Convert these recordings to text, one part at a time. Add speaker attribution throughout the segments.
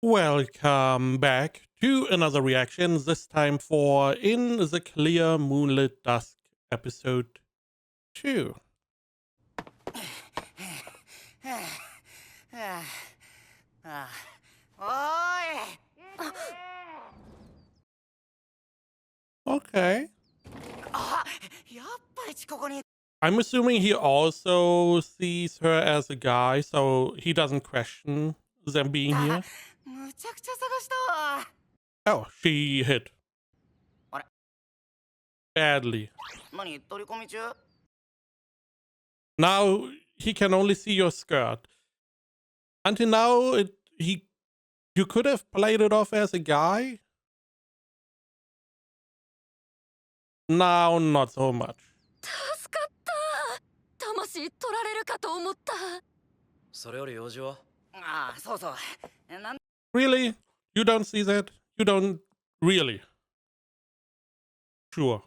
Speaker 1: Welcome back to another reaction, this time for In the Clear Moonlit Dusk episode 2. Okay. I'm assuming he also sees her as a guy, so he doesn't question them being here. Oh, she hit. Badly. Now he can only see your skirt. Until now, you could have played it off as a guy. Now, not so much. Really? You don't see that? You don't really? Sure.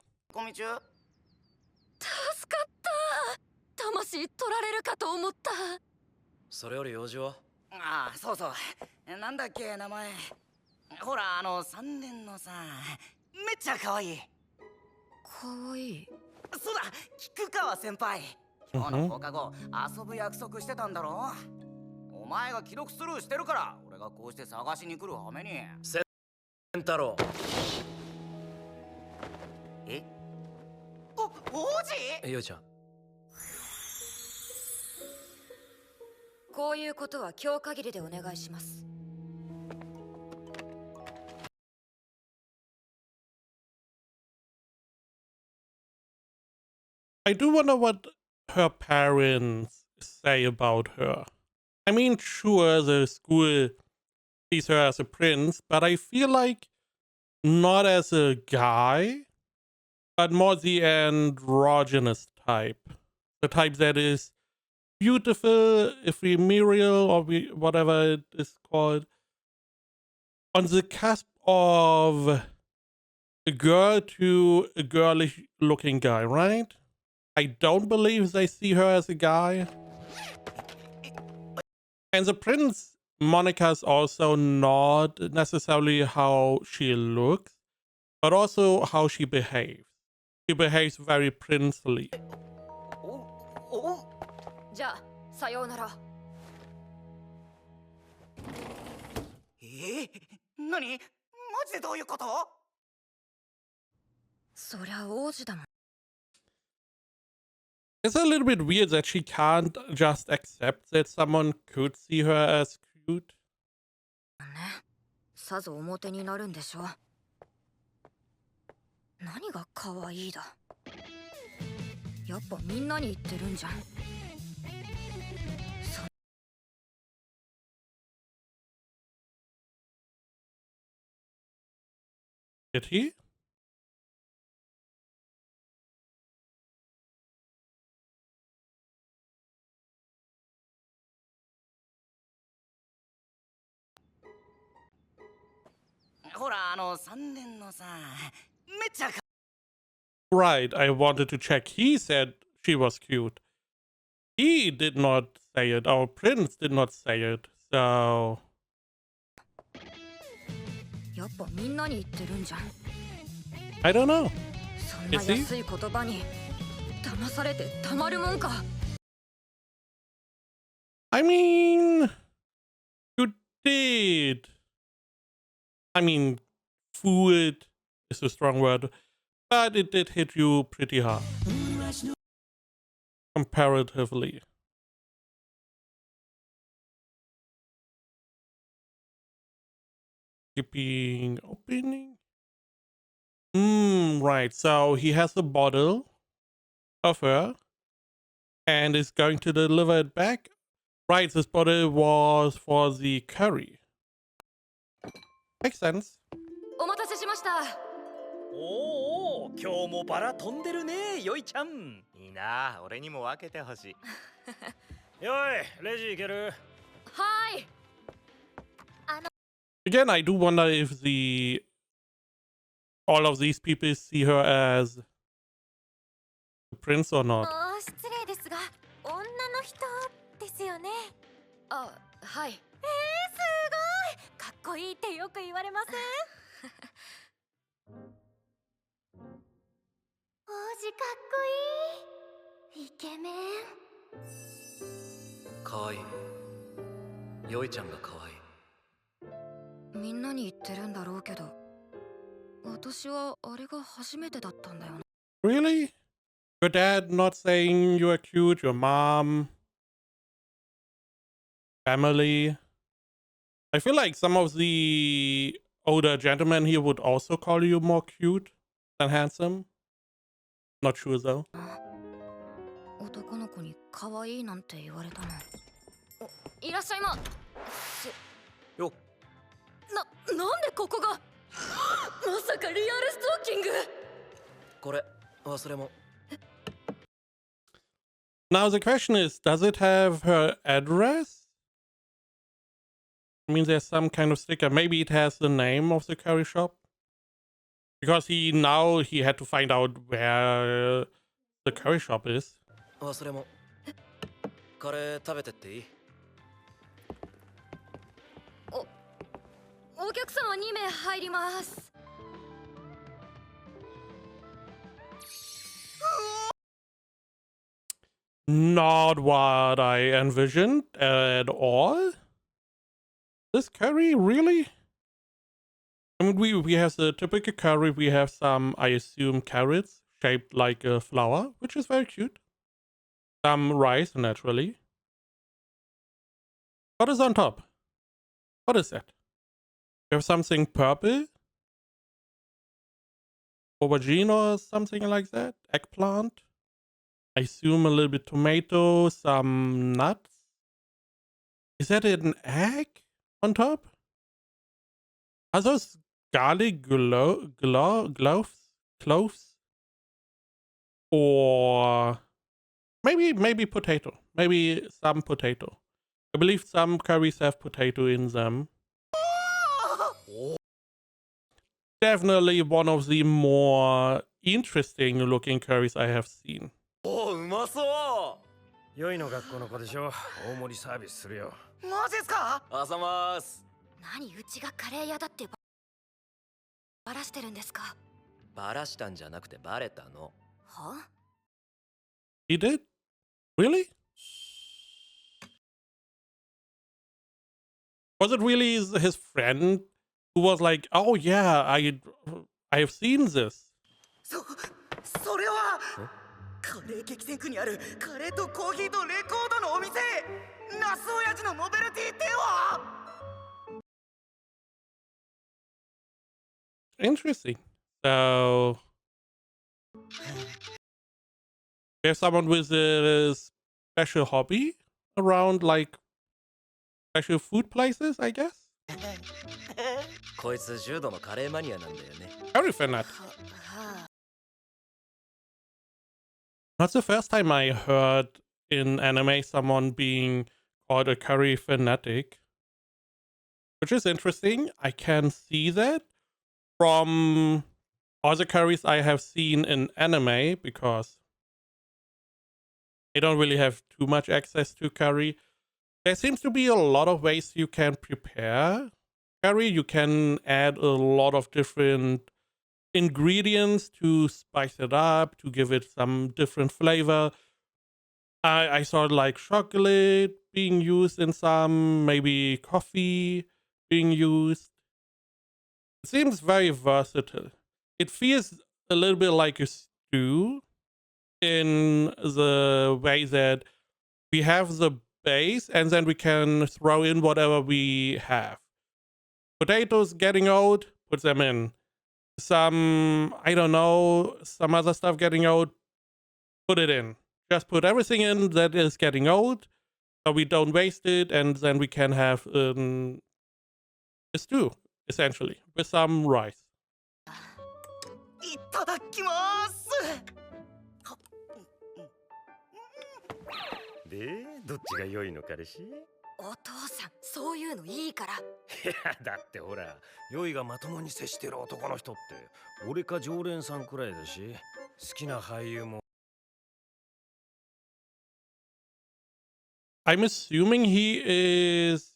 Speaker 1: I do wonder what her parents say about her. I mean, sure, the school sees her as a prince, but I feel like not as a guy, but more the androgynous type. The type that is beautiful, ephemeral, or whatever it is called, on the cusp of a girl to a girlish looking guy, right? I don't believe they see her as a guy. And the prince Monica is also not necessarily how she looks, but also how she behaves. She behaves very princely. It's a little bit weird that she can't just accept that someone could see her as cute. Did he? Right, I wanted to check. He said she was cute. He did not say it. Our prince did not say it. So I don't know. Is he? I mean, you did. I mean, fooled is a strong word, but it did hit you pretty hard. Comparatively. Keeping opening? Right. So he has a bottle of her and is going to deliver it back. Right, this bottle was for the curry. Makes sense.
Speaker 2: おお、今日もバラ飛んでるね、よいちゃん。いいな、俺にも分けてほしい。よい、レジ行ける？はい。
Speaker 1: Again, I do wonder if all of these people see her as the prince or not.
Speaker 3: 失礼ですが、女の人ですよね。あ、はい。すごい。かっこよく言われません？王子かっこいい。イケメン。
Speaker 2: かわいい。よいちゃんがかわいい。
Speaker 4: みんなに言ってるんだろうけど、私はあれが初めてだったんだよね。
Speaker 1: Really? Your dad not saying you are cute, your mom, family. I feel like some of the older gentlemen here would also call you more cute than handsome. Not sure though.
Speaker 4: 男の子に可愛いなんて言われたの。いらっしゃいま。
Speaker 2: よっ。
Speaker 4: なんでここがまさかリアルストーキング。
Speaker 2: これ忘れ物。
Speaker 1: Now the question is, does it have her address? I mean, there's some kind of sticker. Maybe it has the name of the curry shop. Because he had to find out where the curry shop is.
Speaker 2: 忘れ物。カレー食べてっていい？
Speaker 4: お客様2名入ります。
Speaker 1: Not what I envisioned at all. This curry, really? I mean, we have the typical curry. We have some, I assume, carrots shaped like a flower, which is very cute. Some rice, naturally. What is on top? What is that? We have something purple? Aubergine or something like that? Eggplant? I assume a little bit tomato, some nuts. Is that an egg on top? Are those garlic cloves? Or maybe potato. Maybe some potato. I believe some curries have potato in them. Definitely one of the more interesting looking curries I have seen.
Speaker 2: おお、うまそう。よいの学校の子でしょ。大盛りサービスするよ。マジですか？あざます。
Speaker 4: 何、うちがカレー屋だってバラしてるんですか？
Speaker 2: バラしたんじゃなくてバレたの。
Speaker 4: は？
Speaker 1: He did? Really? Was it really his friend who was like, "Oh yeah, I have seen this"?
Speaker 5: それはカレー激戦区にあるカレーとコーヒーとレコードのお店。ナス親父のノベルティっては。
Speaker 1: Interesting. So we have someone with a special hobby around like special food places, I guess.
Speaker 2: こいつ重度のカレーマニアなんだよね。
Speaker 1: Curry fanatic. Not the first time I heard in anime someone being called a curry fanatic, which is interesting. I can see that from other curries I have seen in anime because I don't really have too much access to curry. There seems to be a lot of ways you can prepare curry. You can add a lot of different ingredients to spice it up, to give it some different flavor. I saw like chocolate being used in some, maybe coffee being used. It seems very versatile. It feels a little bit like a stew in the way that we have the base and then we can throw in whatever we have. Potatoes getting old, put them in. Some, I don't know, some other stuff getting old, put it in. Just put everything in that is getting old so we don't waste it, and then we can have a stew, essentially, with some rice.
Speaker 5: いただきます。
Speaker 2: で、どっちが良いの彼氏？
Speaker 4: お父さん、そういうのいいから。
Speaker 2: いや、だってほら、良いがまともに接してる男の人って俺か常連さんくらいだし、好きな俳優も。
Speaker 1: I'm assuming he is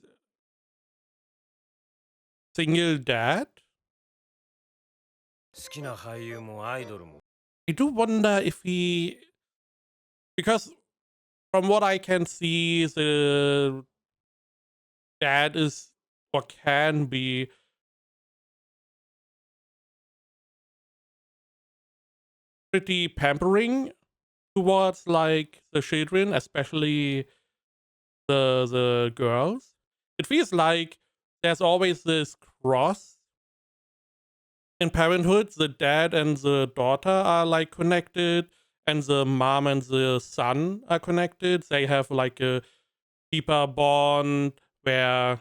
Speaker 1: single dad.
Speaker 2: 好きな俳優もアイドルも
Speaker 1: I do wonder if because from what I can see, the dad is or can be pretty pampering towards like the children, especially the girls. It feels like there's always this cross in parenthood. The dad and the daughter are like connected, and the mom and the son are connected. They have like a deeper bond where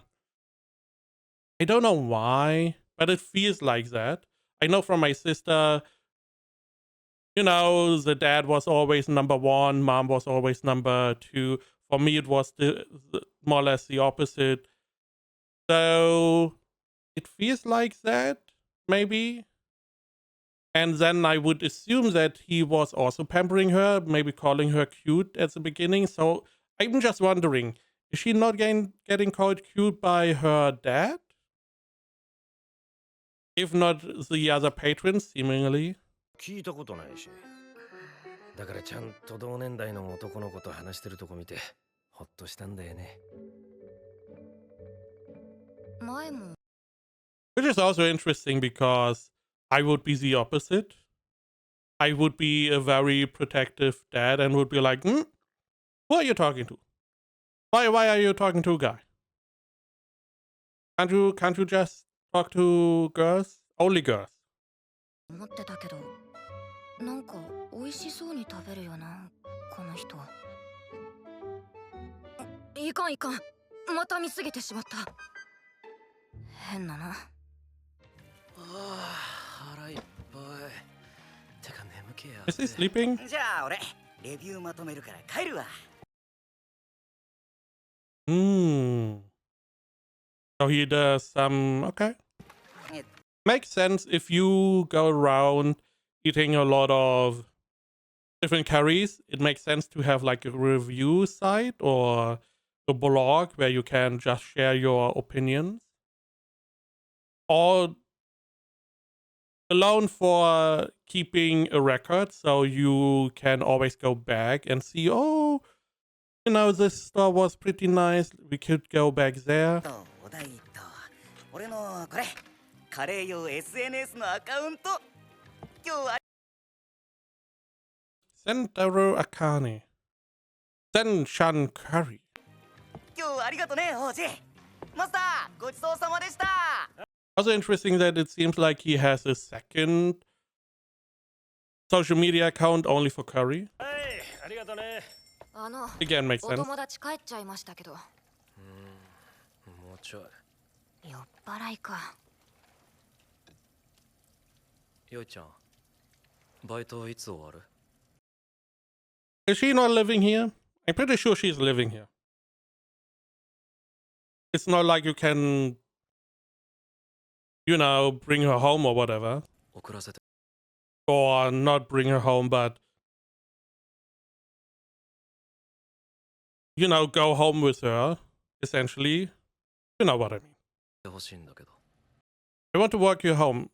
Speaker 1: I don't know why, but it feels like that. I know from my sister, the dad was always number one, mom was always number two. For me, it was more or less the opposite. So it feels like that, maybe. And then I would assume that he was also pampering her, maybe calling her cute at the beginning. So I'm just wondering, is she not getting called cute by her dad? If not the other patrons, seemingly.
Speaker 2: 聞いたことないし。だからちゃんと同年代の男の子と話してるとこ見てほっとしたんだよね。
Speaker 4: 前も
Speaker 1: Which is also interesting because I would be the opposite. I would be a very protective dad and would be like, who are you talking to? Why are you talking to a guy? Can't you just talk to girls? Only girls.
Speaker 4: 思ってたけど、なんか美味しそうに食べるよな、この人。いかんいかん、また見すぎてしまった。変なな。
Speaker 2: 腹いっぱい。てか眠気や。
Speaker 1: Is he sleeping?
Speaker 5: じゃあ俺レビューまとめるから帰るわ。
Speaker 1: So he does some. Okay. Makes sense if you go around eating a lot of different curries. It makes sense to have like a review site or a blog where you can just share your opinions. Or alone for keeping a record so you can always go back and see, oh, this store was pretty nice. We could go back there.
Speaker 5: お題と俺のこれカレー用 SNS のアカウント今日は
Speaker 1: Sendaro Akane. Senshan Curry.
Speaker 5: 今日はありがとね王子マスターごちそうさまでした
Speaker 1: Also interesting that it seems like he has a second social media account only for curry.
Speaker 2: はい、ありがとね。
Speaker 1: Again, makes
Speaker 4: お
Speaker 1: sense.
Speaker 4: 友達帰っちゃいましたけど。
Speaker 2: もうちょい。
Speaker 4: 酔っ払いか。
Speaker 2: よいちゃん、バイトいつ終わる？
Speaker 1: Is she not living here? I'm pretty sure she's living here. It's not like you can, bring her home or whatever.
Speaker 2: 送らせて。
Speaker 1: Or not bring her home, but, go home with her, essentially. You know what I mean.
Speaker 2: 欲しいんだけど。
Speaker 1: I want to walk you home.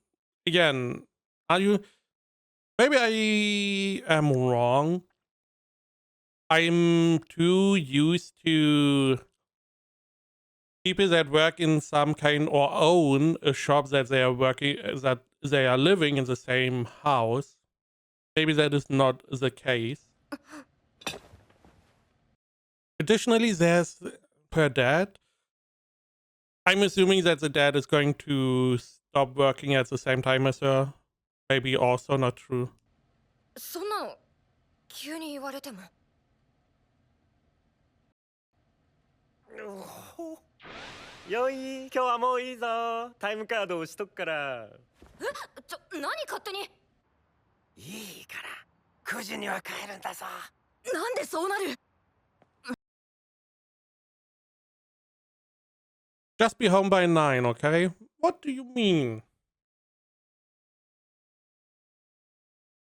Speaker 1: Again, are you... Maybe I am wrong. I'm too used to people that work in some kind or own a shop that they are living in the same house. Maybe that is not the case. Additionally, there's her dad. I'm assuming that the dad is going to stop working at the same time as her. Maybe also not true.
Speaker 4: そんなの急に言われても。
Speaker 2: よい、今日はもういいぞ。タイムカード押しとくから。
Speaker 4: 何勝手に。
Speaker 2: いいから、9時には帰るんだぞ。
Speaker 4: なんでそうなる。
Speaker 1: Just be home by 9, okay? What do you mean?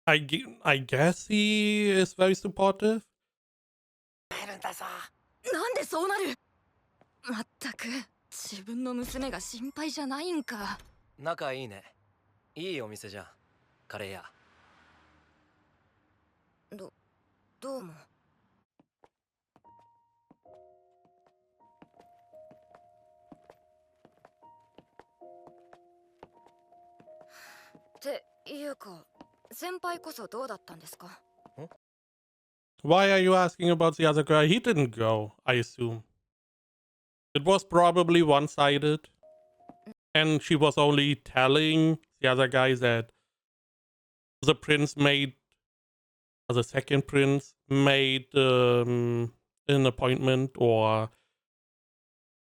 Speaker 1: I guess he is very supportive.
Speaker 2: 帰るんだぞ。
Speaker 4: なんでそうなる。まったく自分の娘が心配じゃないんか。
Speaker 2: 仲いいね。いいお店じゃん。カレー屋。
Speaker 4: どうも。っていうか、先輩こそどうだったんですか？
Speaker 1: Why are you asking about the other guy? He didn't go, I assume. It was probably one-sided. And she was only telling the other guy that the prince made, or the second prince made an appointment, or,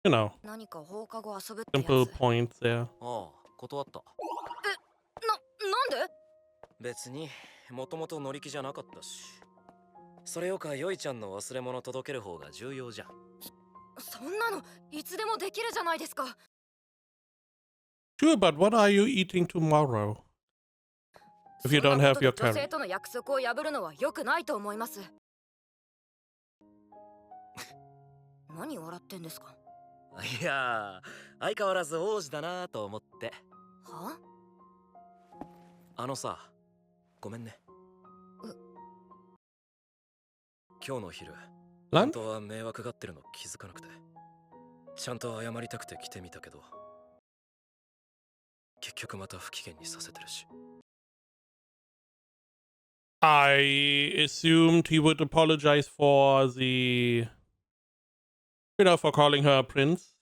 Speaker 1: you know,
Speaker 4: 何か放課後遊ぶってやつ。
Speaker 1: simple points there.
Speaker 2: ああ、断った。
Speaker 4: なんで？
Speaker 2: 別に、もともと乗り気じゃなかったし。それよかよいちゃんの忘れ物届ける方が重要じゃん。
Speaker 4: そんなのいつでもできるじゃないですか。
Speaker 1: Sure, but what are you eating tomorrow? If you don't have your
Speaker 4: 女
Speaker 1: curry.
Speaker 4: 性との約束を破るのは良くないと思います。何笑ってんですか？
Speaker 2: いやー、相変わらず王子だなと思って。
Speaker 4: は？
Speaker 2: あのさ、ごめんね。今日の昼、本
Speaker 1: Lunch?
Speaker 2: 当は迷惑がってるの気づかなくて。ちゃんと謝りたくて来てみたけど、結局また不機嫌にさせてるし。
Speaker 1: I assumed he would apologize for the, you know, for calling her a prince.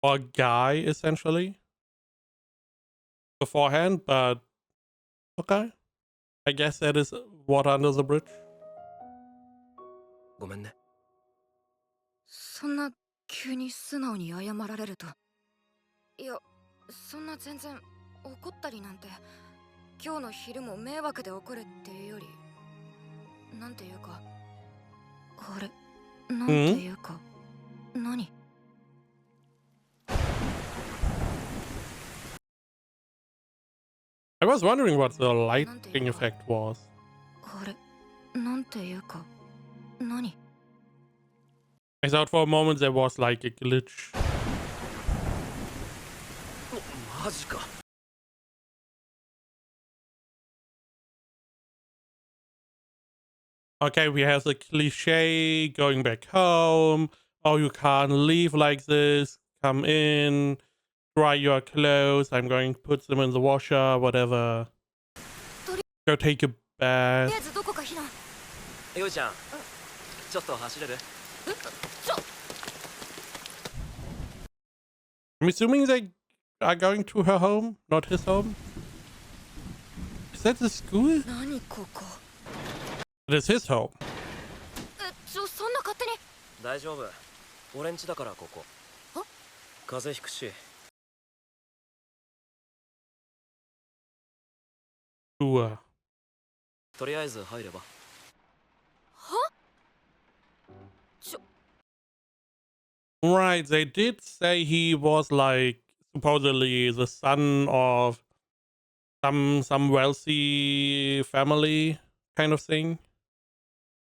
Speaker 1: Or guy, essentially. Beforehand, but okay. I guess that is water under the bridge.
Speaker 2: ごめんね。
Speaker 4: そんな急に素直に謝られると。いや、そんな全然怒ったりなんて。今日の昼も迷惑で怒るっていうより、なんていうか、あれ、なんていうか、何？
Speaker 1: I was wondering what the lighting effect was.
Speaker 4: あれ、なんていうか、何？
Speaker 1: I thought for a moment there was like a glitch.
Speaker 2: マジか。
Speaker 1: Okay, we have the cliche going back home. Oh, you can't leave like this. Come in, dry your clothes. I'm going to put them in the washer, whatever. Go take a
Speaker 4: とりあえ
Speaker 1: bath.
Speaker 4: ずどこか避難。
Speaker 2: よいちゃん、ちょっと走れる？
Speaker 1: I'm assuming they are going to her home, not his home. Is that the school?
Speaker 4: 何ここ？
Speaker 1: It is his home.
Speaker 4: そんな勝手に。
Speaker 2: 大丈夫。俺ん家だからここ。
Speaker 4: は？
Speaker 2: 風邪ひくし。
Speaker 1: Sure.
Speaker 2: とりあえず入れば。
Speaker 4: は？
Speaker 1: Right, they did say he was like supposedly the son of some wealthy family kind of thing.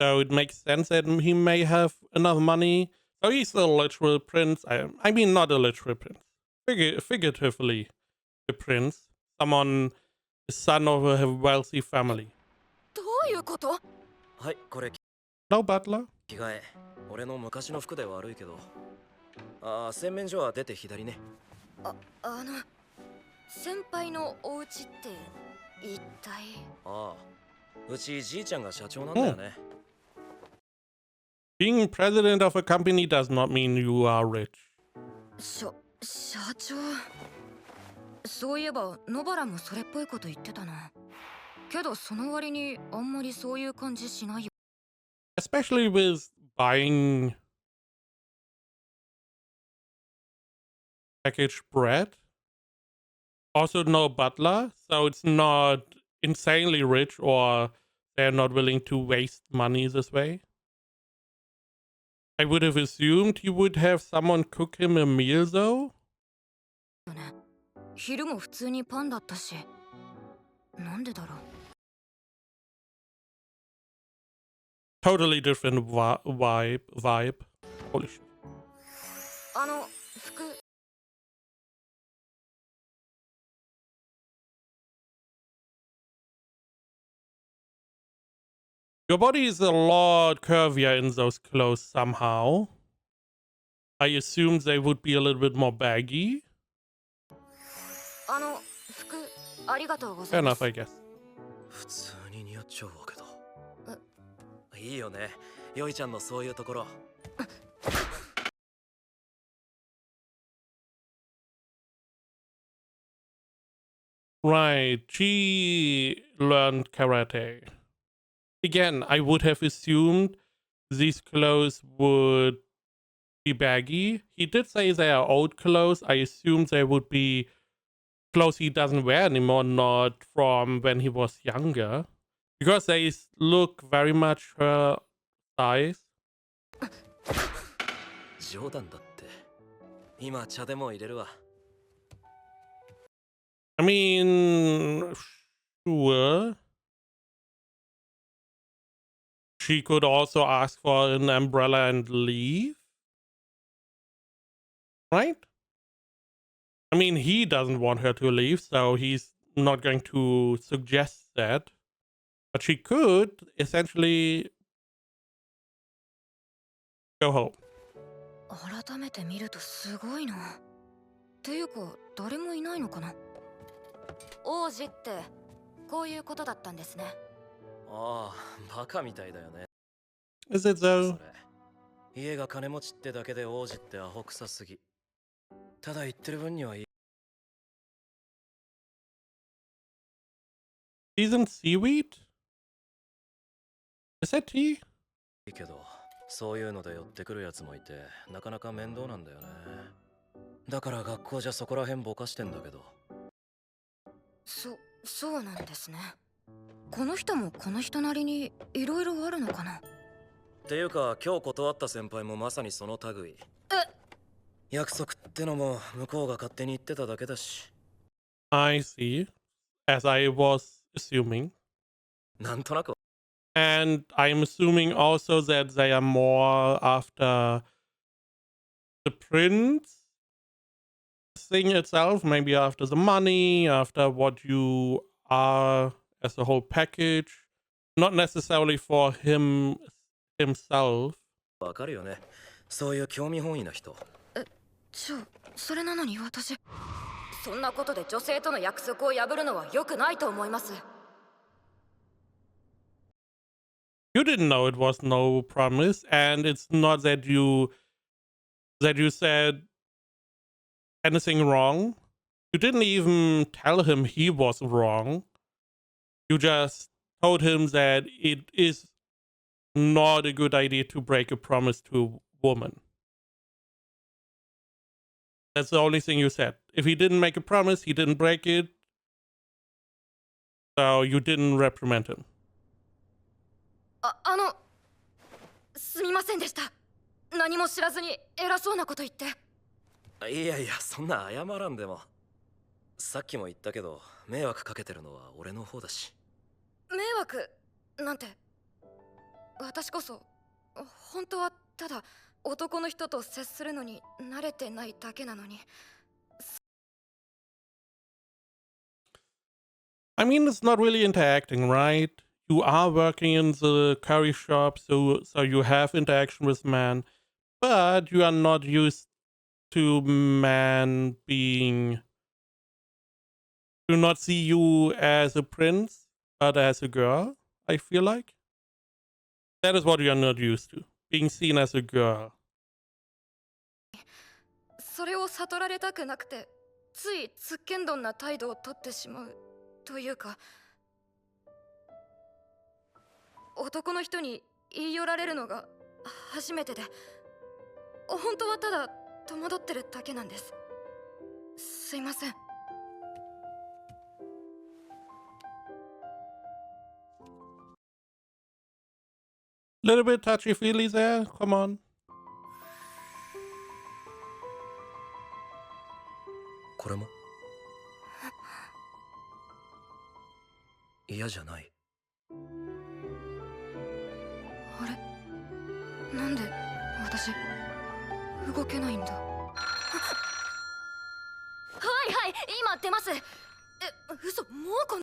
Speaker 1: So it makes sense that he may have enough money. So he's a literal prince. I mean, not a literal prince. Figuratively, a prince. Someone, the son of a wealthy family.
Speaker 4: どういうこと？
Speaker 2: はい、これ
Speaker 1: No butler?
Speaker 2: 着替え。俺の昔の服で悪いけど。ああ、洗面所は出て左ね。
Speaker 4: 先輩のお家って一体？
Speaker 2: ああ、うちじいちゃんが社長なんだよね。
Speaker 1: Being president of a company does not mean you are rich.
Speaker 4: 社長。そういえば野原もそれっぽいこと言ってたな。けどその割にあんまりそういう感じしないよ。
Speaker 1: Especially with buying packaged bread. Also no butler, so it's not insanely rich, or they're not willing to waste money this way. I would have assumed he would have someone cook him a meal though.
Speaker 4: 昼も普通にパンだったし。なんでだろう。
Speaker 1: Totally different vibe. Holy shit. Your body is a lot curvier in those clothes somehow. I assume they would be a little bit more baggy.
Speaker 4: 服ありがとうござ
Speaker 1: Fair
Speaker 4: いま
Speaker 1: enough,
Speaker 4: す
Speaker 1: I guess.
Speaker 2: 普通に似合っちゃうわけだ。いいよね、よいちゃんのそういうところ。
Speaker 1: Right, she learned karate. Again, I would have assumed these clothes would be baggy. He did say they are old clothes. I assume they would be clothes he doesn't wear anymore, not from when he was younger. Because they look very much her size.
Speaker 2: 冗談だって。今茶でも入れるわ。
Speaker 1: I mean, sure. She could also ask for an umbrella and leave. Right? I mean, he doesn't want her to leave, so he's not going to suggest that. But she could essentially go home.
Speaker 4: 改めて見るとすごいな。っていうか誰もいないのかな。王子ってこういうことだったんですね。
Speaker 2: ああ、バカみたいだよね。
Speaker 1: Is it
Speaker 2: そ
Speaker 1: though?
Speaker 2: れ家が金持ちってだけで王子ってアホ臭すぎ。ただ言ってる分にはいい
Speaker 1: Seasoned seaweed? Is that tea?
Speaker 2: けど、そういうので寄ってくるやつもいて、なかなか面倒なんだよね。だから学校じゃそこら辺ぼかしてんだけど。
Speaker 4: そうなんですね。この人もこの人なりにいろいろあるのかな。
Speaker 2: っていうか、今日断った先輩もまさにその類。約束ってのも向こうが勝手に言ってただけだし。
Speaker 1: I see. As I was assuming.
Speaker 2: なんとなく。
Speaker 1: And I'm assuming also that they are more after the prince thing itself, maybe after the money, after what you are as a whole package, not necessarily for himself.
Speaker 2: わかるよね。そういう興味本位な人。
Speaker 4: それなのに私、そんなことで女性との約束を破るのは良くないと思います。
Speaker 1: You didn't know it was no promise, and it's not that you said anything wrong. You didn't even tell him he was wrong. You just told him that it is not a good idea to break a promise to a woman. That's the only thing you said. If he didn't make a promise, he didn't break it. So you didn't reprimand him.
Speaker 4: すみませんでした。何も知らずに偉そうなこと言って。
Speaker 2: いやいや、そんな謝らんでも。さっきも言ったけど、迷惑かけてるのは俺の方だし。
Speaker 4: 迷惑なんて。私こそ本当はただ男の人と接するのに慣れてないだけなのに。
Speaker 1: I mean, it's not really interacting, right? You are working in the curry shop, so you have interaction with men, but you are not used to men being. Do not see you as a prince, but as a girl. I feel like that is what you are not used to, being seen as a girl.
Speaker 4: それを悟られたくなくて、ついつっけんどんな態度をとってしまうというか。男の人に言い寄られるのが初めてで、本当はただ戸惑ってるだけなんです。すいません。
Speaker 1: Little bit touchy-feely there. Come on.
Speaker 2: これも嫌じゃない。
Speaker 4: あれ、なんで私動けないんだ。はいはい、今出ます。嘘、もうこん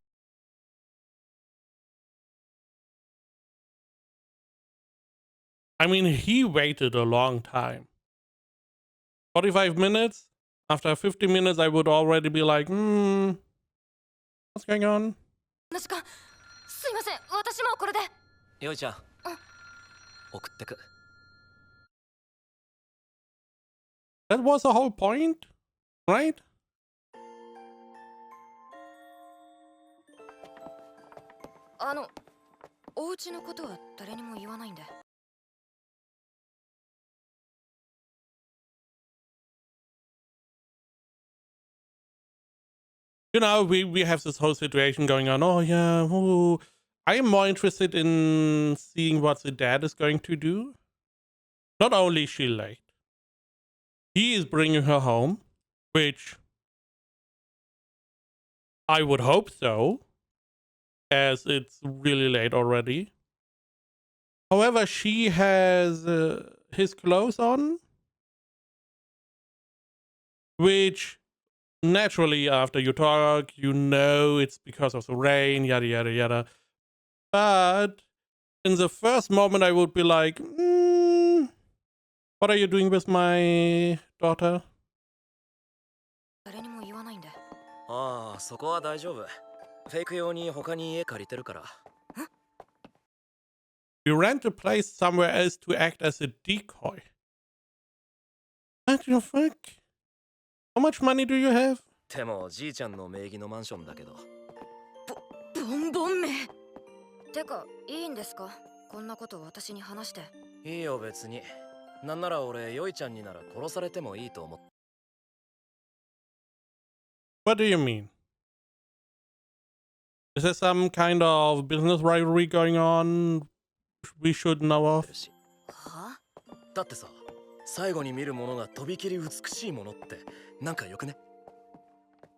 Speaker 1: I mean, he waited a long time. 45 minutes? After 50 minutes, I would already be like, what's going on?
Speaker 4: 確かすいません、私もこれで。
Speaker 2: よいちゃん送ってく。
Speaker 1: That was the whole point, right?
Speaker 4: お家のことは誰にも言わないんで。
Speaker 1: You know, we have this whole situation going on. Oh, yeah. Ooh. I am more interested in seeing what the dad is going to do. Not only is she late, he is bringing her home, which I would hope so, as it's really late already. However, she has his clothes on, which naturally, after you talk, you know it's because of the rain, yada, yada, yada. But in the first moment, I would be like, what are you doing with my daughter?
Speaker 4: 誰にも言わないんで。
Speaker 2: ああ、そこは大丈夫。フェイク用に他に家借りてるから。
Speaker 1: You rent a place somewhere else to act as a decoy. What the fuck? How much money do you have?
Speaker 2: でもじいちゃんの名義のマンションだけど。
Speaker 4: ボンボンめ。てか、いいんですか？こんなこと私に話して。
Speaker 2: いいよ別に。なんなら俺よいちゃんになら殺されてもいいと思って。
Speaker 1: What do you mean? Is there some kind of business rivalry going on we should know of?
Speaker 4: は？
Speaker 2: だってさ、最後に見るものがとびきり美しいものってなんかよくね？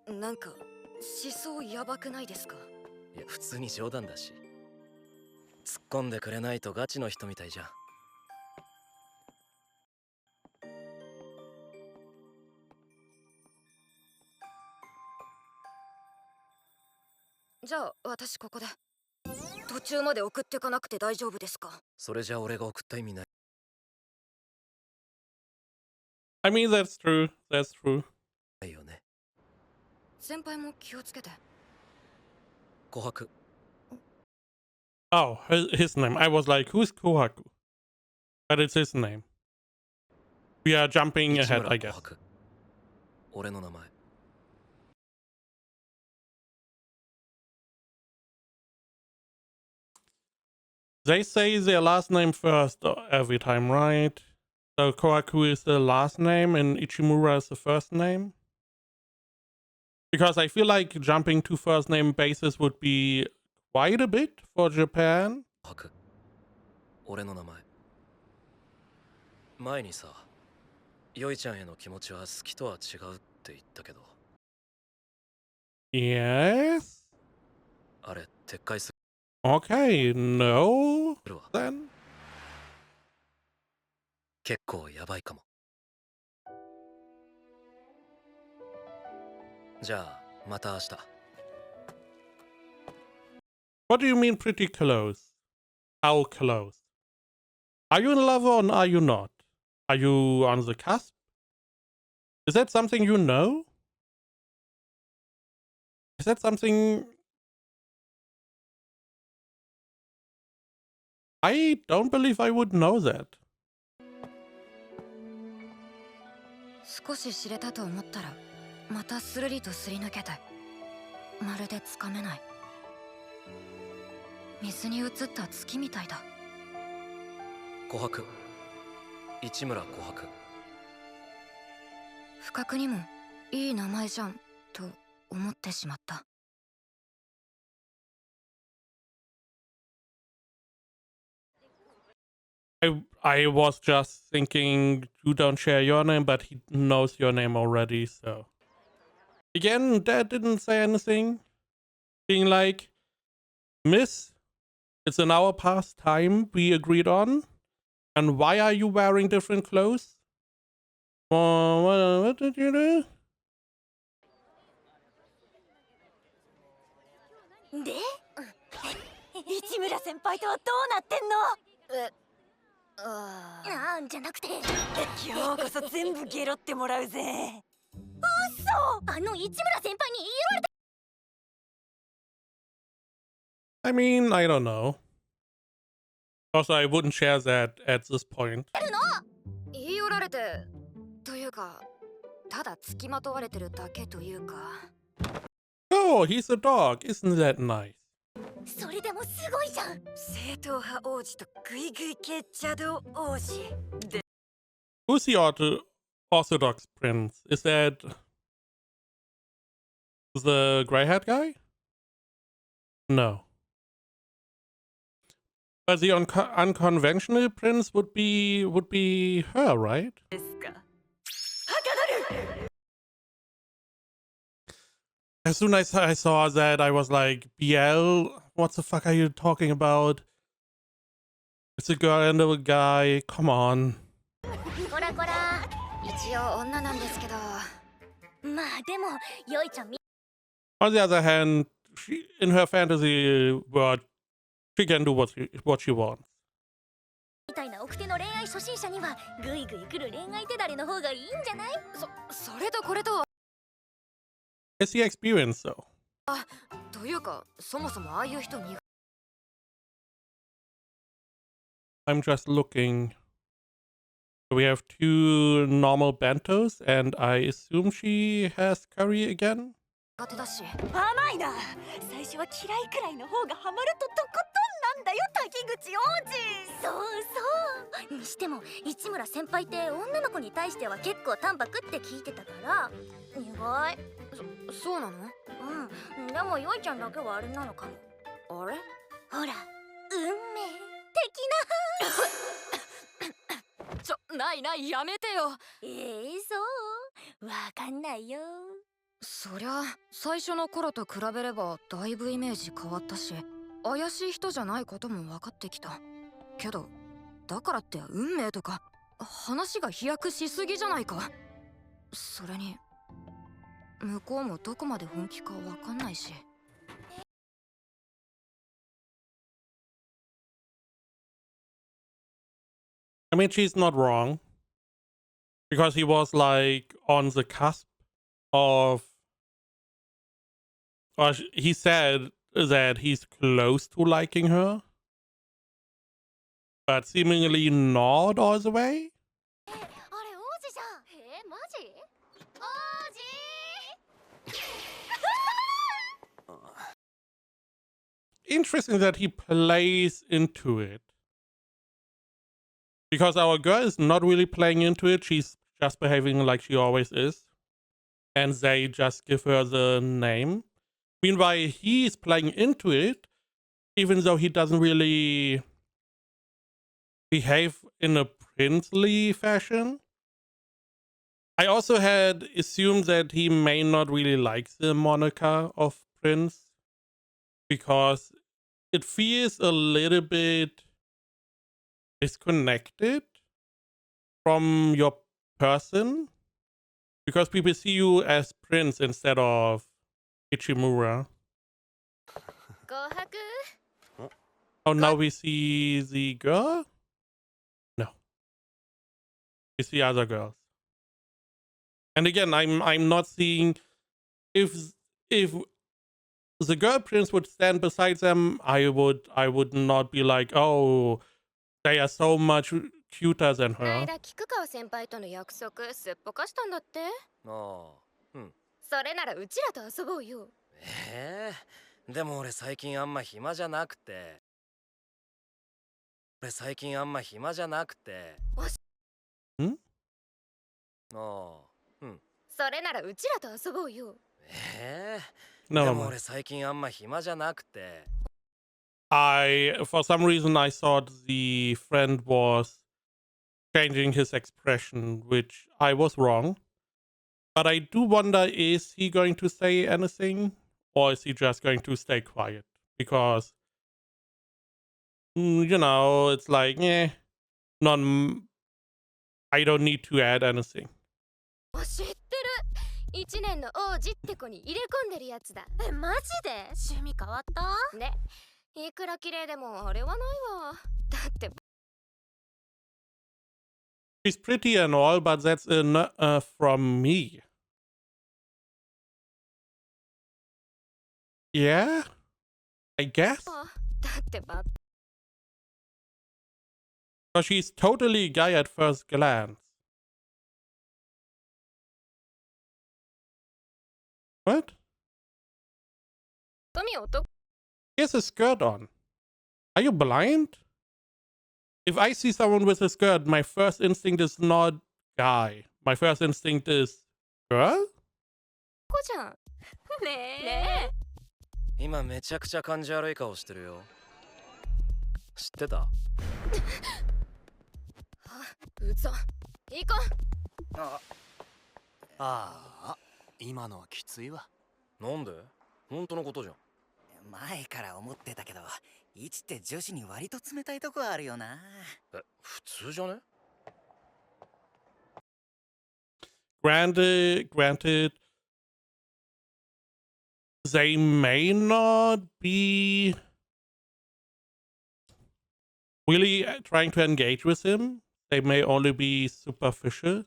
Speaker 4: なんか思想やばくないですか？
Speaker 2: いや普通に冗談だし。突っ込んでくれないとガチの人みたいじゃん。
Speaker 4: じゃあ私ここで。途中まで送ってかなくて大丈夫ですか？
Speaker 2: それじゃ俺が送った意味ない。
Speaker 1: I mean, that's true. That's true.
Speaker 2: ないよね。
Speaker 4: 先輩も気をつけて。
Speaker 2: 琥珀。
Speaker 1: Oh, his name. I was like, who's Kohaku? But it's his name. We are jumping ahead, I guess.
Speaker 2: 俺の名前。
Speaker 1: They say their last name first every time, right? So Kohaku is the last name and Ichimura is the first name? Because I feel like jumping to first name basis would be quite a bit for Japan.
Speaker 2: 俺の名前。前にさ、よいちゃんへの気持ちは好きとは違うって言ったけど。
Speaker 1: Yes?
Speaker 2: あれ撤回す
Speaker 1: Okay, no
Speaker 2: るわ。
Speaker 1: then?
Speaker 2: 結構やばいかも。じゃあまた明日。
Speaker 1: What do you mean pretty close? How close? Are you in love or are you not? Are you on the cusp? Is that something you know? Is that something... I don't believe I would know that.
Speaker 4: 少し知れたと思ったらまたスルリとすり抜けてまるでつかめない。水に映った月みたいだ。
Speaker 2: 琥珀。市村琥珀。
Speaker 4: 不覚にもいい名前じゃんと思ってしまった。
Speaker 1: I was just thinking you don't share your name, but he knows your name already, so... Again, Dad didn't say anything. Being like, Miss, it's an hour past time we agreed on. And why are you wearing different clothes? What did you do?
Speaker 3: で市村先輩とはどうなってんの？なんじゃなくて
Speaker 6: 今日こそ全部ゲロってもらうぜ。
Speaker 3: あの市村先輩に言い寄られた
Speaker 1: I mean, I don't know. Also, I wouldn't share that at this point.
Speaker 4: 言い寄られてというかただ付きまとわれてるだけというか
Speaker 1: Oh, he's a dog. Isn't that nice?
Speaker 3: それでもすごいじゃん
Speaker 6: 正統派王子とグイグイ系邪道王子で
Speaker 1: Who's the Orthodox prince? Is that the gray-haired guy? No. But the unconventional prince would be her, right?
Speaker 6: すか。
Speaker 1: As soon as I saw that, I was like, BL, what the fuck are you talking about? It's a girl and a guy, come on.
Speaker 3: こらこら
Speaker 4: 一応女なんですけど
Speaker 3: まあでもよいちゃんみ
Speaker 1: On the other hand, in her fantasy world, she can do what she wants.
Speaker 3: たいな奥手の恋愛初心者にはグイグイ来る恋愛手だれの方がいいんじゃない
Speaker 4: それとこれとは
Speaker 1: It's the experience, though.
Speaker 4: というかそもそもああいう人に
Speaker 1: I'm just looking. We have two normal bentos, and I assume she has curry again?
Speaker 4: 苦手だし
Speaker 6: 甘いな。最初は嫌いくらいの方がハマるととことんなんだよ滝口王子。
Speaker 3: そうそうにしても市村先輩って女の子に対しては結構淡白って聞いてたから苦い
Speaker 4: そうなの
Speaker 3: うんでもよいちゃんだけはあれなのかも
Speaker 4: あれ
Speaker 3: ほら運命
Speaker 4: ないやめてよ
Speaker 3: そうわかんないよ
Speaker 4: そりゃ最初の頃と比べればだいぶイメージ変わったし怪しい人じゃないことも分かってきたけどだからって運命とか話が飛躍しすぎじゃないかそれに向こうもどこまで本気か分かんないし
Speaker 1: I mean, she's not wrong. Because he was, like, on the cusp of... Or he said that he's close to liking her. But seemingly not all the way.
Speaker 3: あれ王子じゃんマジ王子
Speaker 1: Interesting that he plays into it. Because our girl is not really playing into it. She's just behaving like she always is. And they just give her the name. Meanwhile, he's playing into it, even though he doesn't really behave in a princely fashion. I also had assumed that he may not really like the moniker of Prince, because it feels a little bit disconnected from your person, because people see you as Prince instead of Ichimura.
Speaker 3: 琥珀
Speaker 1: Oh, now we see the girl? No. We see other girls. And again, I'm not seeing if the girl prince would stand beside them, I would not be like, oh, they are so much cuter than
Speaker 3: この
Speaker 1: her.
Speaker 3: 間菊川先輩との約束すっぽかしたんだって
Speaker 2: ああうん
Speaker 3: それならうちらと遊ぼうよ
Speaker 2: でも俺最近あんま暇じゃなくてああうん
Speaker 3: それならうちらと遊ぼうよ
Speaker 2: で
Speaker 1: No,
Speaker 2: も俺最近あんま暇じゃなくて
Speaker 1: for some reason, I thought the friend was changing his expression, which I was wrong. But I do wonder, is he going to say anything? Or is he just going to stay quiet? Because, you know, it's like, I don't need to add anything.
Speaker 3: 知ってる一年の王子って子に入れ込んでるやつだマジで趣味変わったねいくら綺麗でもあれはないわだって
Speaker 1: She's pretty and all, but that's from me. Yeah, I guess.
Speaker 4: だってば
Speaker 1: Because she's totally guy at first glance. What?
Speaker 4: 髪男
Speaker 1: He has a skirt on. Are you blind? If I see someone with a skirt, my first instinct is not guy. My first instinct is girl?
Speaker 4: 子じゃんね
Speaker 2: 今めちゃくちゃ感じ悪い顔してるよ。知ってた？
Speaker 4: えうざいかん
Speaker 2: ああ、今のはきついわ。なんで？本当のことじゃん。
Speaker 5: 前から思ってたけど、イチって女子に割と冷たいとこあるよな。
Speaker 2: え、普通じゃね？
Speaker 1: Granted, they may not be really trying to engage with him. They may only be superficial.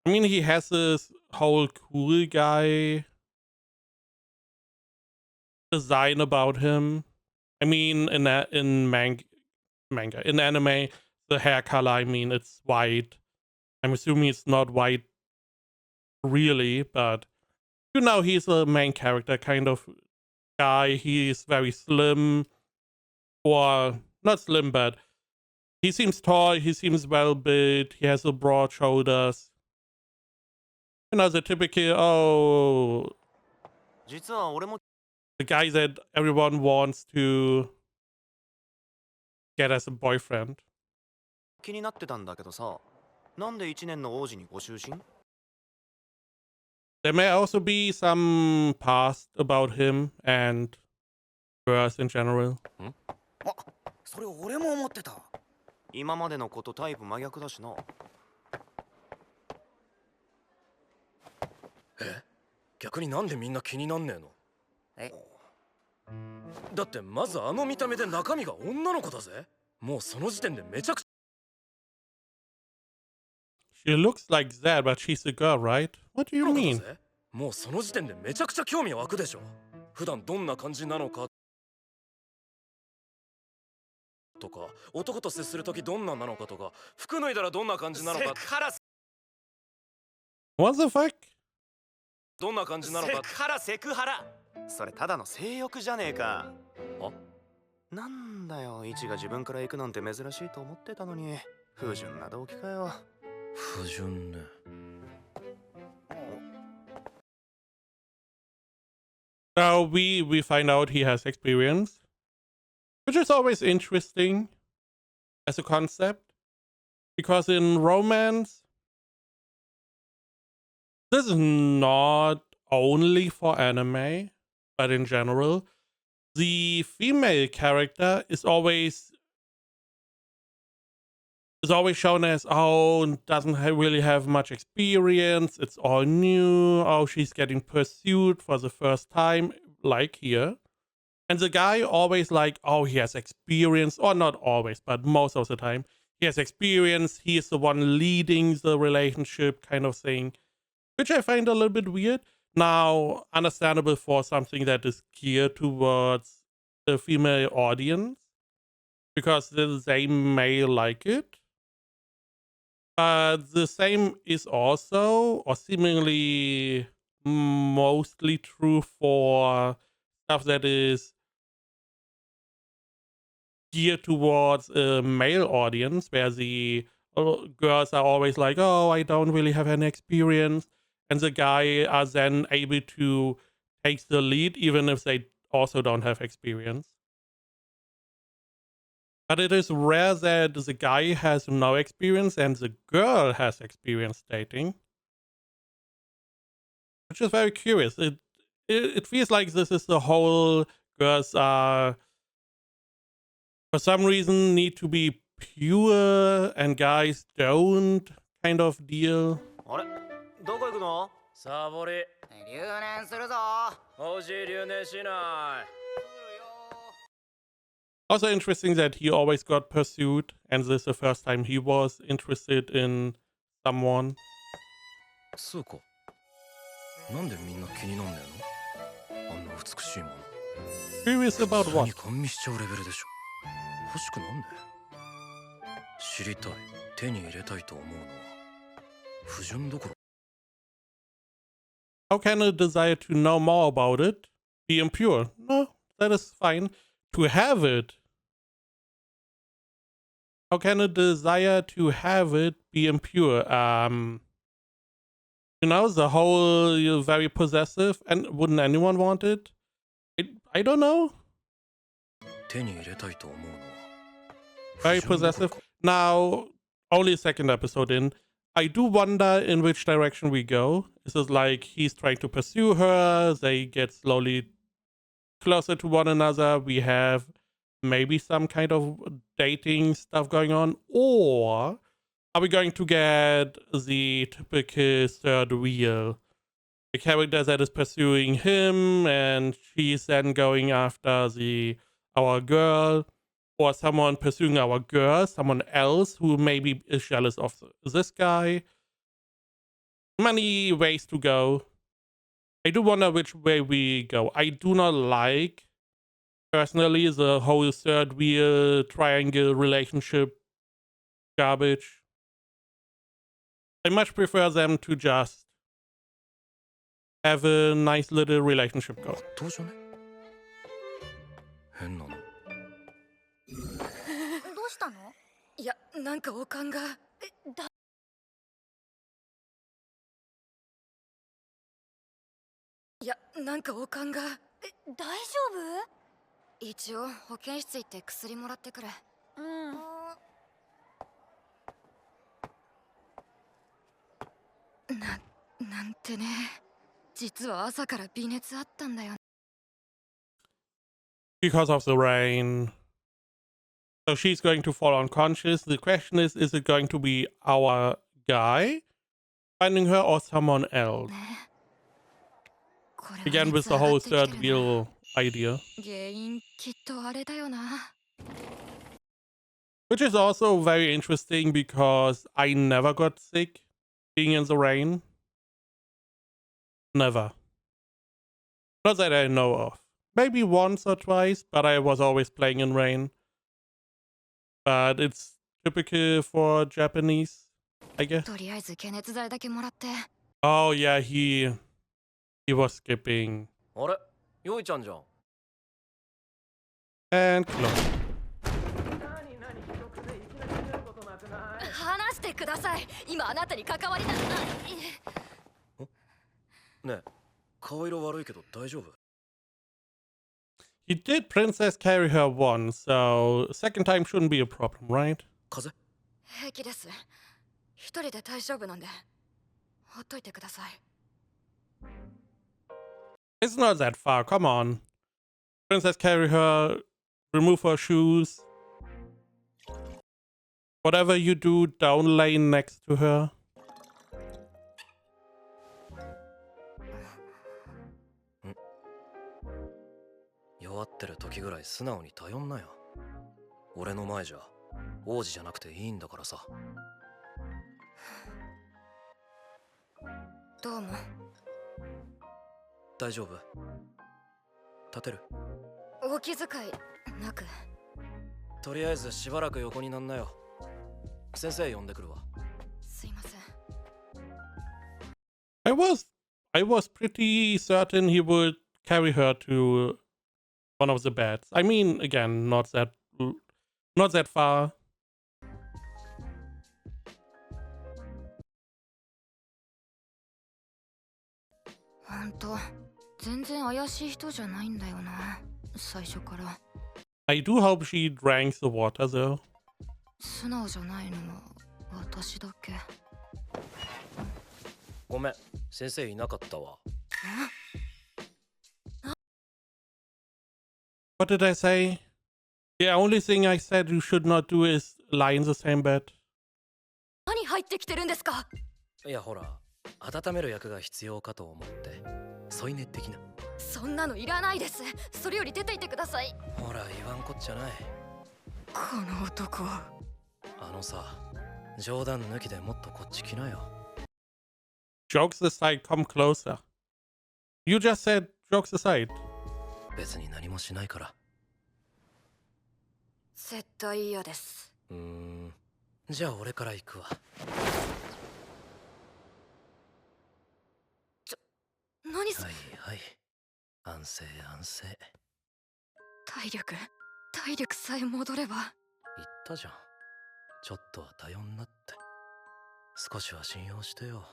Speaker 1: I mean, he has this whole cool guy design about him. I mean, in manga, in anime, the hair color, I mean, it's white. I'm assuming it's not white really, but you know, he's a main character kind of guy. He's very slim, or not slim, but he seems tall. He seems well built. He has a broad shoulders. You know, the typical,
Speaker 2: 実は俺も
Speaker 1: the guy that everyone wants to get as a boyfriend.
Speaker 2: 気になってたんだけどさ、なんで一年の王子にご就寝？
Speaker 1: There may also be some past about him and girls in general.
Speaker 5: あ、それ俺も思ってた。
Speaker 2: 今までのことタイプ真逆だしな。え？逆になんでみんな気になんねえの？
Speaker 5: え？
Speaker 2: だってまずあの見た目で中身が女の子だぜ。もうその時点でめちゃくちゃ
Speaker 1: She looks like that, but she's a girl, right? What do you
Speaker 2: な子だ
Speaker 1: mean?
Speaker 2: ぜ。もうその時点でめちゃくちゃ興味湧くでしょ。普段どんな感じなのかとか、男と接するときどんななのかとか、服脱いだらどんな感じなのか。セクハラ
Speaker 1: What the fuck?
Speaker 2: どんな感じなのか。セクハラセクハラ。それただの性欲じゃねえか。あ？なんだよ、イチが自分から行くなんて珍しいと思ってたのに、不純な動機かよ。不純ね。
Speaker 1: Now we find out he has experience, which is always interesting as a concept, because in romance, this is not only for anime, but in general, the female character is always shown as, oh, doesn't really have much experience, it's all new, oh, she's getting pursued for the first time, like here. And the guy always like, oh, he has experience, or not always, but most of the time, he has experience, he is the one leading the relationship kind of thing, which I find a little bit weird. Now, understandable for something that is geared towards the female audience, because they may like it. But the same is also, or seemingly mostly true for stuff that is geared towards a male audience, where the girls are always like, oh, I don't really have any experience. And the guy are then able to take the lead, even if they also don't have experience. But it is rare that the guy has no experience and the girl has experience dating, which is very curious. It feels like this is the whole girls are, for some reason, need to be pure and guys don't kind of deal.
Speaker 2: あれ？どこ行くの？サボり。
Speaker 5: 留年するぞ。
Speaker 2: おじ留年しない。
Speaker 1: Also interesting that he always got pursued, and this is the first time he was interested in someone.
Speaker 2: そうか。なんでみんな気になんねえの？あんな美しいもの。
Speaker 1: Curious about
Speaker 2: 普通
Speaker 1: what?
Speaker 2: にガン見しちゃうレベルでしょ。欲しくなんで？知りたい、手に入れたいと思うのは不純どころ。
Speaker 1: How can a desire to know more about it be impure? No, that is fine. To have it. How can a desire to have it be impure? The whole you're very possessive, and wouldn't anyone want it? I don't know.
Speaker 2: 手に入れたいと思うのは
Speaker 1: Very
Speaker 2: 不純どころ
Speaker 1: possessive.
Speaker 2: か。
Speaker 1: Now, only a second episode in, I do wonder in which direction we go. Is it like he's trying to pursue her? They get slowly closer to one another. We have maybe some kind of dating stuff going on. Or are we going to get the typical third wheel? The character that is pursuing him and she's then going after our girl. Or someone pursuing our girl, someone else who maybe is jealous of this guy. Many ways to go. I do wonder which way we go. I do not like, personally, the whole third wheel triangle relationship garbage. I much prefer them to just have a nice little relationship go.
Speaker 2: どうじゃね？変なの。
Speaker 3: どうしたの？
Speaker 4: いや、なんかおかんが。いや、なんかおかんが。
Speaker 6: 大丈
Speaker 4: 一応保健室行って薬もらってくる。
Speaker 6: 夫？うん。
Speaker 4: なんてね。実は朝から微熱あったんだよ。
Speaker 1: Because of the rain. So she's going to fall unconscious. The question is it going to be our guy finding her or someone else?
Speaker 4: これは
Speaker 1: Again, with
Speaker 4: 熱
Speaker 1: the
Speaker 4: 上が
Speaker 1: whole
Speaker 4: ってきてる
Speaker 1: third
Speaker 4: な。
Speaker 1: wheel idea.
Speaker 4: 原因きっとあれだよな。
Speaker 1: Which is also very interesting because I never got sick being in the rain. Never. Not that I know of. Maybe once or twice, but I was always playing in rain. But it's typical for Japanese, I guess.
Speaker 4: とりあえず解熱剤だけもらって。
Speaker 1: Oh yeah, he was skipping.
Speaker 2: あれ、よいちゃんじゃん。
Speaker 1: And close.
Speaker 4: 話してください。今あなたに関わりな。
Speaker 2: ねえ、顔色悪いけど大丈夫？
Speaker 1: He did Princess carry her once, so second time shouldn't be a problem, right?
Speaker 2: 風邪？
Speaker 4: 平気です。一人で大丈夫なんで。ほっといてください。
Speaker 1: It's not that far, come on. Princess carry her, remove her shoes. Whatever you do, don't lay next to her.
Speaker 2: 弱ってる時ぐらい素直に頼んなよ。俺の前じゃ王子じゃなくていいんだからさ。
Speaker 4: どうも。
Speaker 2: 大丈夫？立てる？
Speaker 4: お気遣いなく。
Speaker 2: とりあえずしばらく横になんなよ。先生呼んでくるわ。
Speaker 4: すいません。
Speaker 1: I was pretty certain he would carry her to one of the beds. I mean, again, not that far.
Speaker 4: ほんと、全然怪しい人じゃないんだよな。最初から。
Speaker 1: I do hope she drank the water though.
Speaker 4: 素直じゃないのは私だけ。
Speaker 2: ごめん、先生いなかったわ。
Speaker 1: What did I say? The only thing I said you should not do is lie in the same bed.
Speaker 4: 何入ってきてるんですか？
Speaker 2: いやほら、温める役が必要かと思って。添い寝的な。
Speaker 4: そんなのいらないです。それより出ていてください。
Speaker 2: ほら、言わんこっちゃない。
Speaker 4: この男。
Speaker 2: あのさ、
Speaker 7: 冗談抜きでもっとこっち来なよ。
Speaker 1: Jokes aside, come closer. You just said jokes aside.
Speaker 7: 別に何もしないから。
Speaker 4: 絶対嫌です。
Speaker 7: じゃあ俺から行くわ。
Speaker 4: 何それ。
Speaker 7: はいはい、安静安静。
Speaker 4: 体力さえ戻れば。
Speaker 7: 言ったじゃん、ちょっとは頼んなって。少しは信用してよ。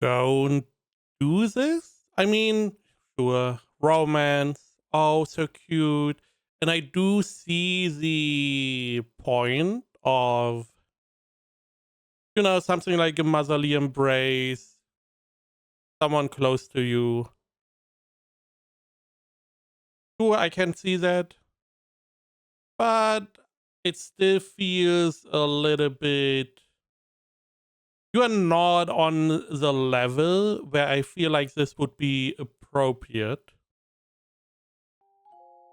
Speaker 1: Don't do this? I mean, sure, romance, oh, so cute. And I do see the point of, you know, something like a motherly embrace, someone close to you. Sure, I can see that. But it still feels a little bit. You are not on the level where I feel like this would be appropriate.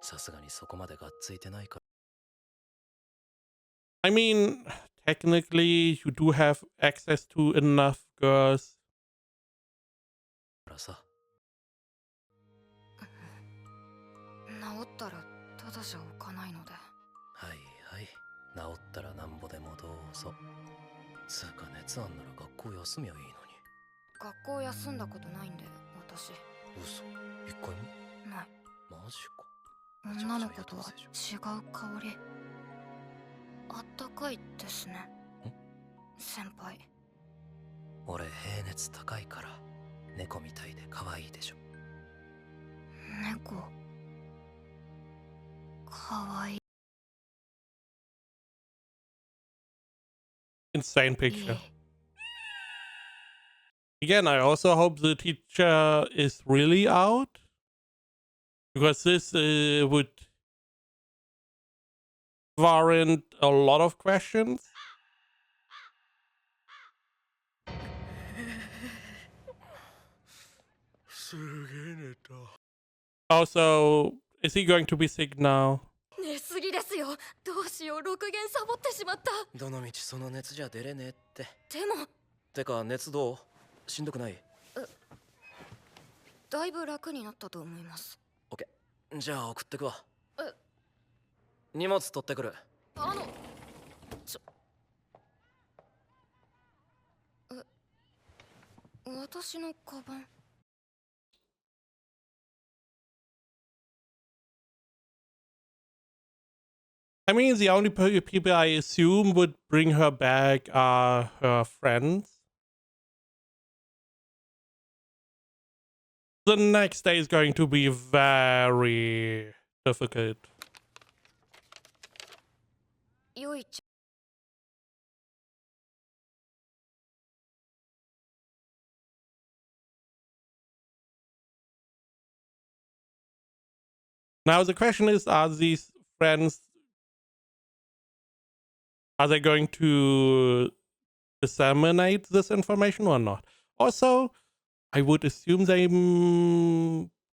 Speaker 7: さすがにそこまでがっついてないか
Speaker 1: I mean, technically, you do have access to enough girls.
Speaker 7: らさ。
Speaker 4: 治ったらただじゃおかないので。
Speaker 7: はいはい、治ったらなんぼでもどうぞ。つうか熱あんなら学校休みゃいいのに。
Speaker 4: 学校休んだことないんで、私。
Speaker 7: 嘘、一回も
Speaker 4: ない。
Speaker 7: マジか。
Speaker 4: 女の子とは違う香り。あったかいですね。先輩。
Speaker 7: 俺平熱高いから猫みたいで可愛いでしょ。
Speaker 4: 猫かわいい。
Speaker 1: Insane picture. Again, I also hope the teacher is really out. Because this would warrant a lot of questions. Also, is he going to be sick now?
Speaker 4: 寝すぎですよ。どうしよう、6限サボってしまった。
Speaker 7: どのみちその熱じゃ出れねえって。
Speaker 4: でも
Speaker 7: てか熱どう？しんどくない？
Speaker 4: だいぶ楽になったと思います。
Speaker 7: オッケー、じゃあ送ってくわ。荷物取ってくる。
Speaker 4: 私のカバン。
Speaker 1: I mean, the only people I assume would bring her back are her friends. The next day is going to be very difficult.
Speaker 4: よいち
Speaker 1: Now the question is, are these friends, are they going to disseminate this information or not? Also, I would assume they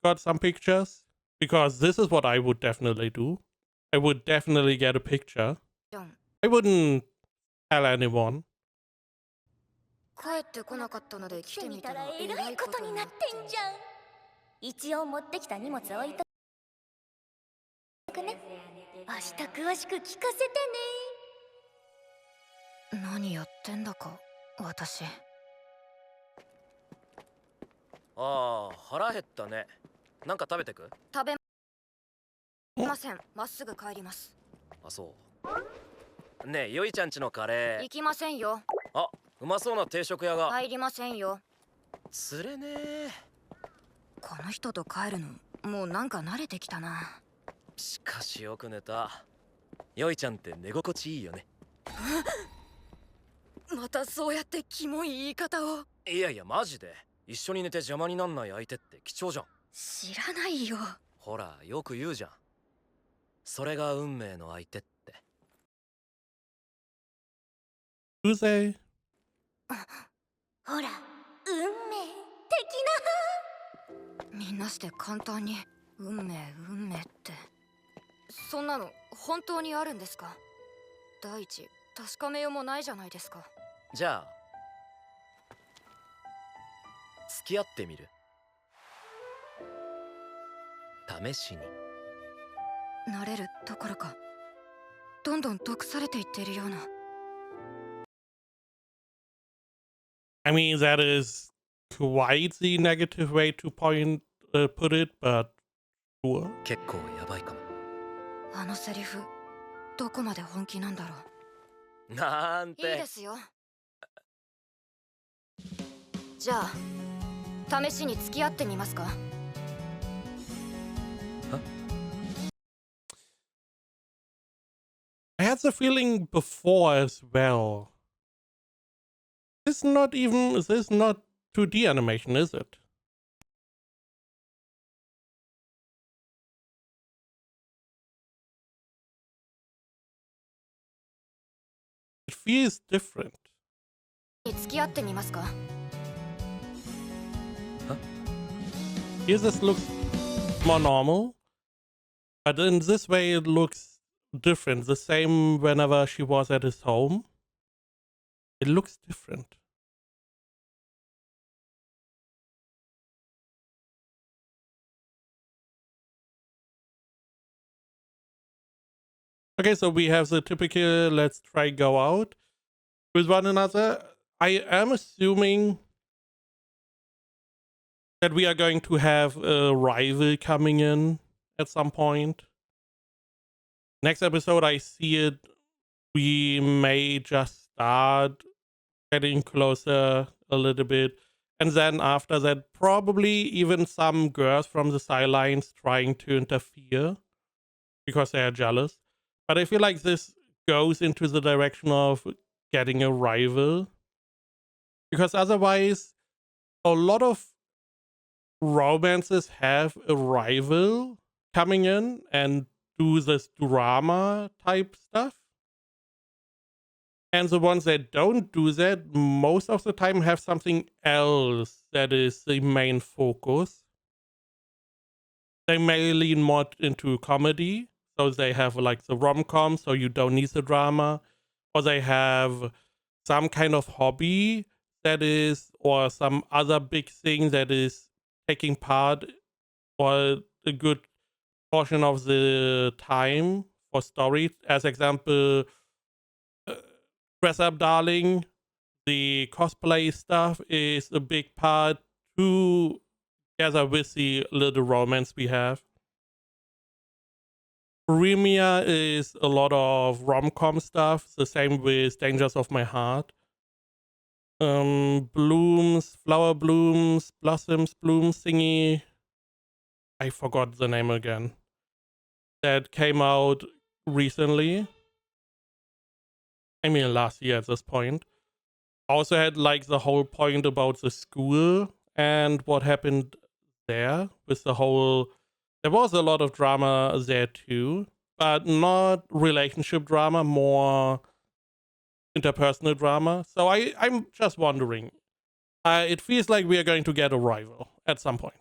Speaker 1: got some pictures, because this is what I would definitely do. I would definitely get a picture.
Speaker 4: ゃん。
Speaker 1: I wouldn't tell anyone.
Speaker 4: 帰ってこなかったので来てみたら
Speaker 3: えらいことになってんじゃん。一応持ってきた荷物置いとくね。明日詳しく聞かせてね。
Speaker 4: 何やってんだか私。
Speaker 7: ああ、腹減ったね。なんか食べてく？
Speaker 4: 食べません。まっすぐ帰ります。
Speaker 7: あ、そう。ねえ、よいちゃんちのカレー。
Speaker 4: 行きませんよ。
Speaker 7: あ、うまそうな定食屋が。
Speaker 4: 入りませんよ。
Speaker 7: 釣れねえ。
Speaker 4: この人と帰るのもうなんか慣れてきたな。
Speaker 7: しかしよく寝た。よいちゃんって寝心地いいよね。
Speaker 4: またそうやってキモい言い方を。
Speaker 7: いやいやマジで。一緒に寝て邪魔になんない相手って貴重じゃん。
Speaker 4: 知らないよ。
Speaker 7: ほらよく言うじゃん。それが運命の相手って。
Speaker 1: Do they?
Speaker 3: ほら、運命的
Speaker 4: みんなして簡単に運命運命って、そんなの本当にあるんですか？第一確かめようもないじゃないですか。
Speaker 7: じゃあ付き合ってみる？試しに。
Speaker 4: 慣れるどころかどんどん毒されていっているような。
Speaker 1: I mean, that is quite the negative way to put it, but sure.
Speaker 7: 結構やばいかも。
Speaker 4: あのセリフどこまで本気なんだろう。
Speaker 7: なんて。
Speaker 4: いいですよ。じゃあ試しに付き合ってみますか？
Speaker 1: I had the feeling before as well. This not 2D animation, is it? It feels different.
Speaker 4: 付き合ってみますか？
Speaker 1: Here this looks more normal, but in this way it looks different. The same whenever she was at his home. It looks different. Okay, so we have the typical let's try go out with one another. I am assuming that we are going to have a rival coming in at some point. Next episode, I see it. We may just start getting closer a little bit. And then after that, probably even some girls from the sidelines trying to interfere because they are jealous. But I feel like this goes into the direction of getting a rival. Because otherwise, a lot of romances have a rival coming in and do this drama type stuff. And the ones that don't do that most of the time have something else that is the main focus. They may lean more into comedy, so they have like the rom-com, so you don't need the drama, or they have some kind of hobby that is, or some other big thing that is taking part for a good portion of the time for story. As example, Dress Up Darling, the cosplay stuff is a big part together with the little romance we have. Remia is a lot of rom-com stuff, the same with Dangers of My Heart. Blooms, Flower Blooms, Blossoms, Blooms thingy. I forgot the name again. That came out recently. I mean, last year at this point. Also had like the whole point about the school and what happened there with the whole. There was a lot of drama there too, but not relationship drama, more interpersonal drama. So I'm just wondering. It feels like we are going to get a rival at some point.